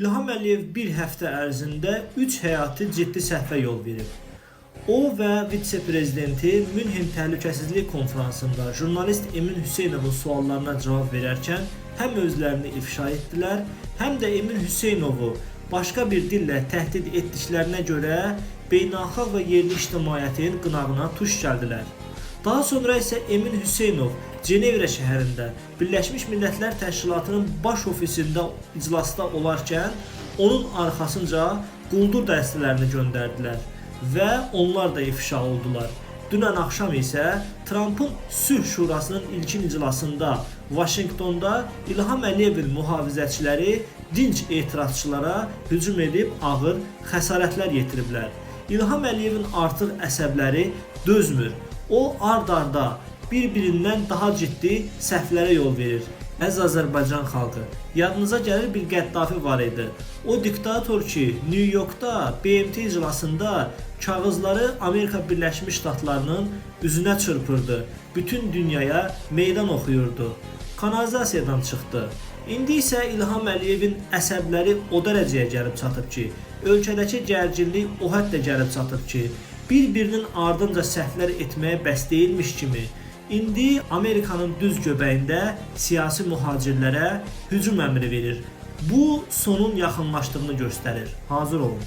İlham Əliyev bir həftə ərzində 3 həyati ciddi səhvə yol verib. O və vitse-prezidenti Münhen Təhlükəsizlik Konfransında jurnalist Emin Hüseynovun suallarına cavab verərkən həm özlərini ifşa etdilər, həm də Emin Hüseynovu başqa bir dillə təhdid etdiklərinə görə beynəlxalq və yerli ictimaiyyətin qınağına tuş gəldilər. Daha sonra isə Emin Hüseynov Cenevrə şəhərində Birləşmiş Millətlər Təşkilatının baş ofisində iclasda olarkən onun arxasınca quldur dəstələrini göndərdilər və onlar da ifşa oldular. Dünən axşam isə Trumpın Sülh Şurasının ilkin iclasında Vaşinqtonda İlham Əliyevin mühafizəçiləri dinc etirazçılara hücum edib ağır xəsarətlər yetiriblər. İlham Əliyevin artıq əsəbləri dözmür. O ard-arda bir-birindən daha ciddi səhvlərə yol verir. Əziz Azərbaycan xalqı, yadınıza gəlir bir Qəddafi var idi. O diktator ki, New Yorkda BMT iclasında kağızları Amerika Birləşmiş Ştatlarının üzünə çırpırdı. Bütün dünyaya meydan oxuyurdu. Kanalizasiyadan çıxdı. İndi isə İlham Əliyevin əsəbləri o dərəcəyə gəlib çatıb ki, ölkədəki gərginlik o həddə gəlib çatıb ki, bir-birinin ardınca səhvlər etməyə bəs deyilmiş kimi, indi Amerikanın düz göbəyində siyasi mühacirlərə hücum əmri verir. Bu sonun yaxınlaşdığını göstərir. Hazır olun.